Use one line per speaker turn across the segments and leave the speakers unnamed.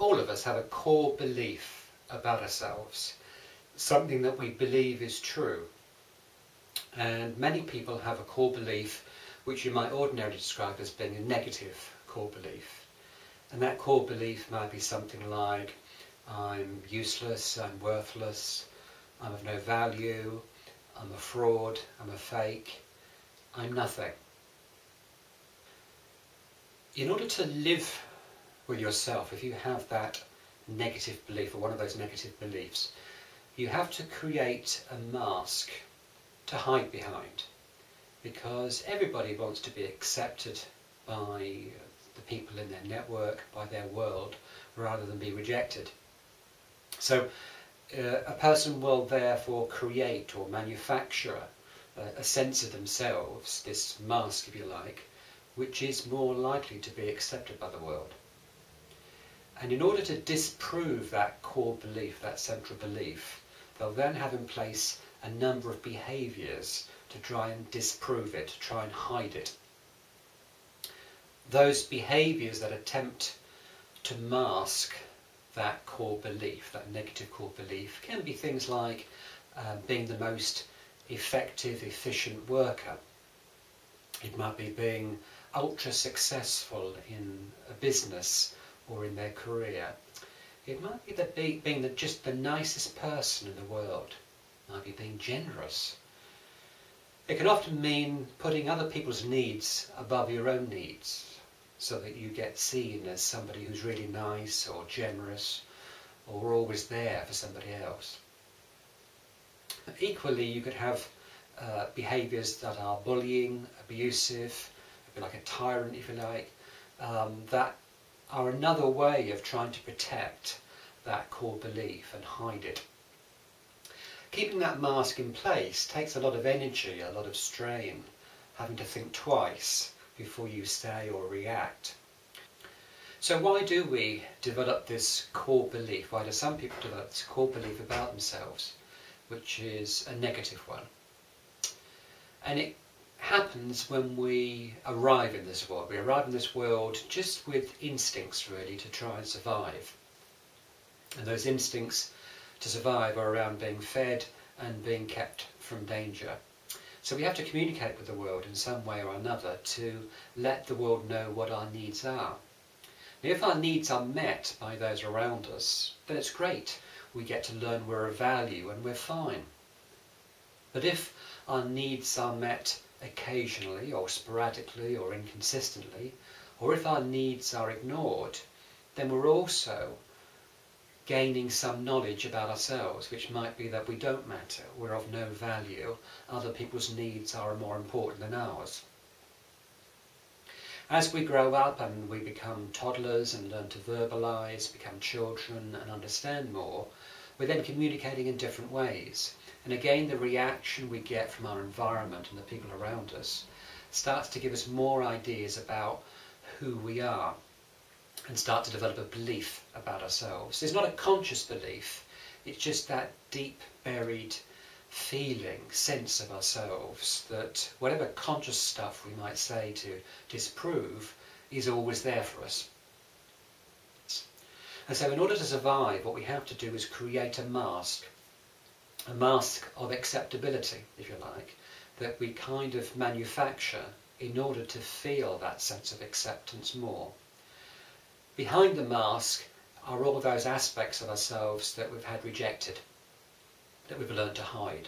all of us have a core belief about ourselves, something that we believe is true. And many people have a core belief which you might ordinarily describe as being a negative core belief. And that core belief might be something like, I'm useless, I'm worthless, I'm of no value, I'm a fraud, I'm a fake, I'm nothing. In order to live with yourself, if you have that negative belief or one of those negative beliefs, you have to create a mask to hide behind, because everybody wants to be accepted by the people in their network, by their world, rather than be rejected. So a person will therefore create or manufacture a sense of themselves, this mask if you like, which is more likely to be accepted by the world. And in order to disprove that core belief, that central belief, they'll then have in place a number of behaviours to try and disprove it, to try and hide it. Those behaviours that attempt to mask that core belief, that negative core belief, can be things like being the most effective, efficient worker. It might be being ultra successful in a business or in their career. It might be being just the nicest person in the world. It might be being generous. It can often mean putting other people's needs above your own needs, so that you get seen as somebody who's really nice or generous or always there for somebody else. Equally, you could have behaviours that are bullying, abusive, a bit like a tyrant if you like, that are another way of trying to protect that core belief and hide it. Keeping that mask in place takes a lot of energy, a lot of strain, having to think twice before you say or react. So why do we develop this core belief? Why do some people develop this core belief about themselves, which is a negative one? And it happens when we arrive in this world. We arrive in this world just with instincts really to try and survive. And those instincts to survive are around being fed and being kept from danger. So we have to communicate with the world in some way or another to let the world know what our needs are. Now, if our needs are met by those around us, then it's great. We get to learn we're of value and we're fine. But if our needs are met occasionally or sporadically or inconsistently, or if our needs are ignored, then we're also gaining some knowledge about ourselves, which might be that we don't matter, we're of no value, other people's needs are more important than ours. As we grow up and we become toddlers and learn to verbalise, become children and understand more, we're then communicating in different ways. And again, the reaction we get from our environment and the people around us starts to give us more ideas about who we are, and start to develop a belief about ourselves. It's not a conscious belief, it's just that deep buried feeling, sense of ourselves that whatever conscious stuff we might say to disprove is always there for us. And so in order to survive, what we have to do is create a mask of acceptability, if you like, that we kind of manufacture in order to feel that sense of acceptance more. Behind the mask are all those aspects of ourselves that we've had rejected, that we've learned to hide.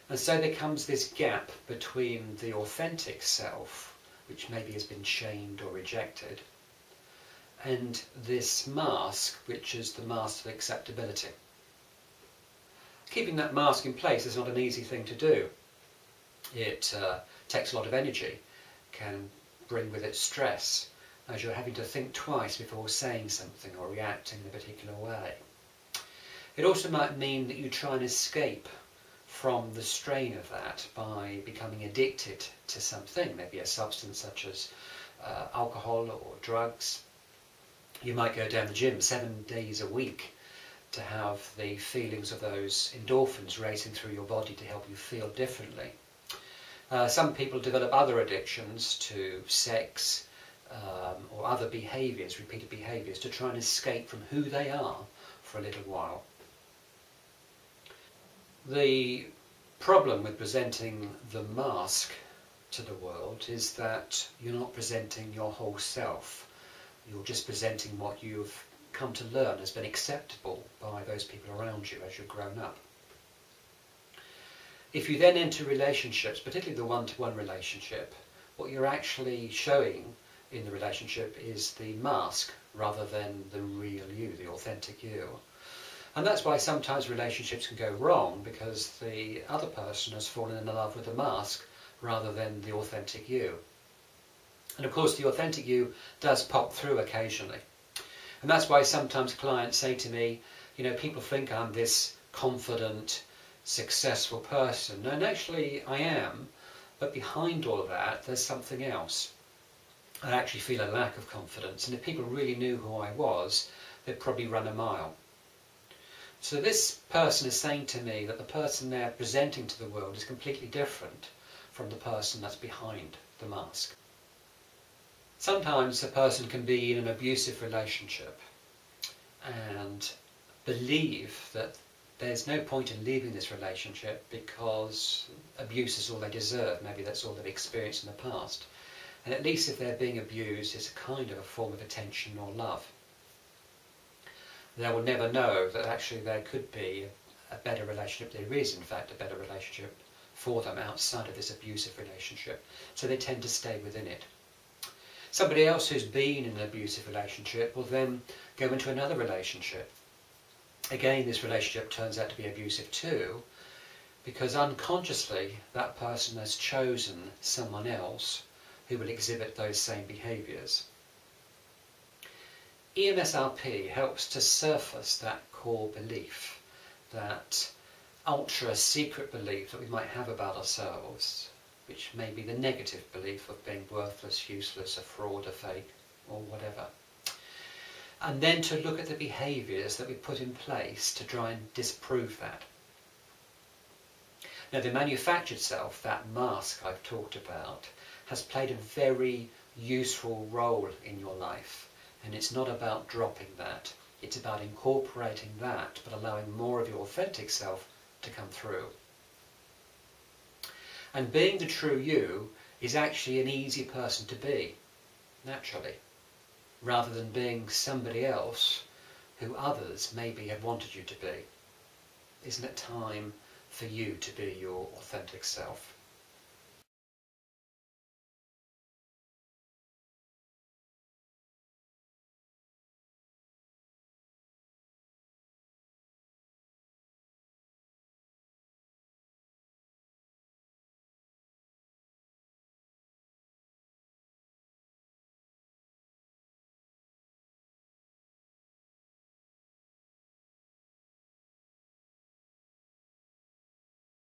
And so there comes this gap between the authentic self, which maybe has been shamed or rejected, and this mask, which is the mask of acceptability. Keeping that mask in place is not an easy thing to do. It takes a lot of energy, can bring with it stress, as you're having to think twice before saying something or reacting in a particular way. It also might mean that you try and escape from the strain of that by becoming addicted to something, maybe a substance such as alcohol or drugs. You might go down the gym 7 days a week to have the feelings of those endorphins racing through your body to help you feel differently. Some people develop other addictions to sex, or other behaviours, repeated behaviours, to try and escape from who they are for a little while. The problem with presenting the mask to the world is that you're not presenting your whole self. You're just presenting what you've come to learn has been acceptable by those people around you as you've grown up. If you then enter relationships, particularly the one-to-one relationship, what you're actually showing in the relationship is the mask rather than the real you, the authentic you. And that's why sometimes relationships can go wrong, because the other person has fallen in love with the mask rather than the authentic you. And of course the authentic you does pop through occasionally. And that's why sometimes clients say to me, you know, people think I'm this confident, successful person. And actually I am, but behind all of that there's something else. I actually feel a lack of confidence, and if people really knew who I was, they'd probably run a mile. So this person is saying to me that the person they're presenting to the world is completely different from the person that's behind the mask. Sometimes a person can be in an abusive relationship and believe that there's no point in leaving this relationship because abuse is all they deserve. Maybe that's all they've experienced in the past. And at least if they're being abused, it's a kind of a form of attention or love. They will never know that actually there could be a better relationship. There is in fact a better relationship for them outside of this abusive relationship. So they tend to stay within it. Somebody else who's been in an abusive relationship will then go into another relationship. Again, this relationship turns out to be abusive too, because unconsciously that person has chosen someone else who will exhibit those same behaviours. EMSRP helps to surface that core belief, that ultra-secret belief that we might have about ourselves, which may be the negative belief of being worthless, useless, a fraud, a fake, or whatever. And then to look at the behaviours that we put in place to try and disprove that. Now the manufactured self, that mask I've talked about, has played a very useful role in your life. And it's not about dropping that. It's about incorporating that, but allowing more of your authentic self to come through. And being the true you is actually an easy person to be, naturally, rather than being somebody else who others maybe have wanted you to be. Isn't it time for you to be your authentic self?